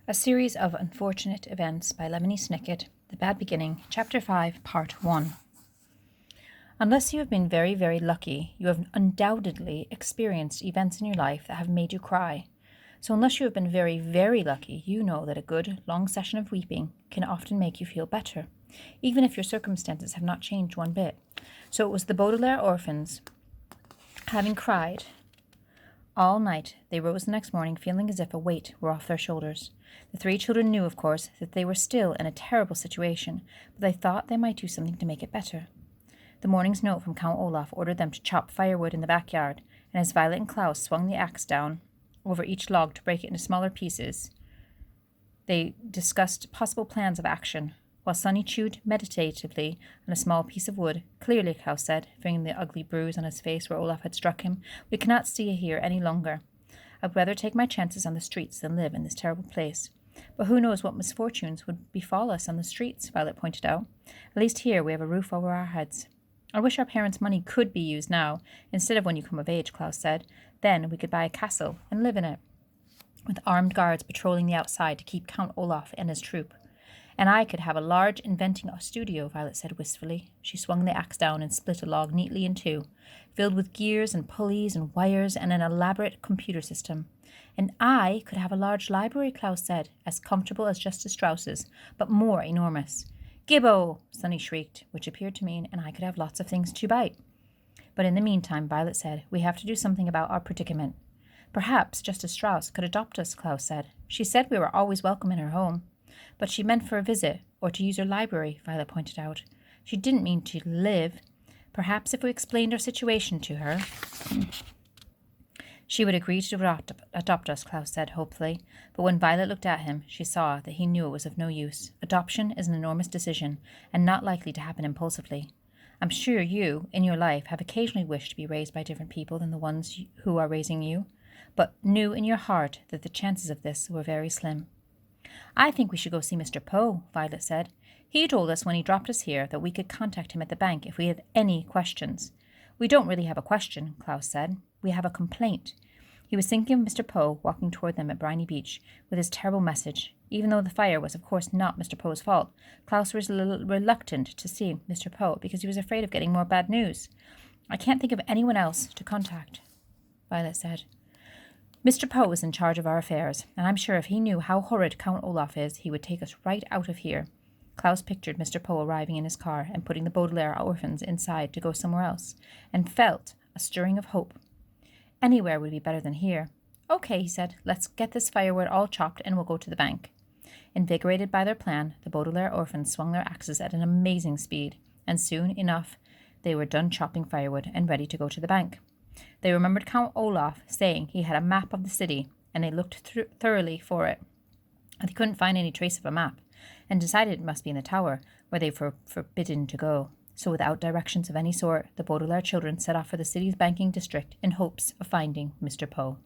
A Series of Unfortunate Events by Lemony Snicket, The Bad Beginning, Chapter 5, Part 1. Unless you have been very, very lucky, you have undoubtedly experienced events in your life that have made you cry. So unless you have been very, very lucky, you know that a good, long session of weeping can often make you feel better, even if your circumstances have not changed one bit. So it was the Baudelaire orphans. Having cried all night, they rose the next morning feeling as if a weight were off their shoulders. The three children knew, of course, that they were still in a terrible situation, but they thought they might do something to make it better. The morning's note from Count Olaf ordered them to chop firewood in the backyard, and as Violet and Klaus swung the axe down over each log to break it into smaller pieces, they discussed possible plans of action. While Sonny chewed meditatively on a small piece of wood, "Clearly," Klaus said, fingering the ugly bruise on his face where Olaf had struck him, "we cannot stay here any longer. I'd rather take my chances on the streets than live in this terrible place." "But who knows what misfortunes would befall us on the streets," Violet pointed out. "At least here we have a roof over our heads." "I wish our parents' money could be used now, instead of when you come of age," Klaus said. "Then we could buy a castle and live in it, with armed guards patrolling the outside to keep Count Olaf and his troop." "And I could have a large inventing studio," Violet said wistfully. She swung the axe down and split a log neatly in two, filled with gears and pulleys and wires and an elaborate computer system. "And I could have a large library," Klaus said, "as comfortable as Justice Strauss's, but more enormous." "Gibbo!" Sonny shrieked, which appeared to mean, "and I could have lots of things to bite." But in the meantime, Violet said, "we have to do something about our predicament." "Perhaps Justice Strauss could adopt us," Klaus said. "She said we were always welcome in her home." "But she meant for a visit, or to use her library," Violet pointed out. "She didn't mean to live. Perhaps if we explained our situation to her, she would agree to adopt us," Klaus said hopefully. But when Violet looked at him, she saw that he knew it was of no use. Adoption is an enormous decision, and not likely to happen impulsively. "I'm sure you, in your life, have occasionally wished to be raised by different people than the ones who are raising you, but knew in your heart that the chances of this were very slim." "I think we should go see Mr. Poe," Violet said. "He told us when he dropped us here that we could contact him at the bank if we had any questions." "We don't really have a question," Klaus said. "We have a complaint." He was thinking of Mr. Poe walking toward them at Briny Beach with his terrible message. Even though the fire was of course not Mr. Poe's fault, Klaus was a little reluctant to see Mr. Poe because he was afraid of getting more bad news. "I can't think of anyone else to contact," Violet said. "Mr. Poe is in charge of our affairs, and I'm sure if he knew how horrid Count Olaf is, he would take us right out of here." Klaus pictured Mr. Poe arriving in his car and putting the Baudelaire orphans inside to go somewhere else, and felt a stirring of hope. Anywhere would be better than here. "Okay," he said, "let's get this firewood all chopped and we'll go to the bank." Invigorated by their plan, the Baudelaire orphans swung their axes at an amazing speed, and soon enough they were done chopping firewood and ready to go to the bank. They remembered Count Olaf saying he had a map of the city, and they looked thoroughly for it. They couldn't find any trace of a map, and decided it must be in the tower, where they were forbidden to go. So without directions of any sort, the Baudelaire children set off for the city's banking district in hopes of finding Mr. Poe.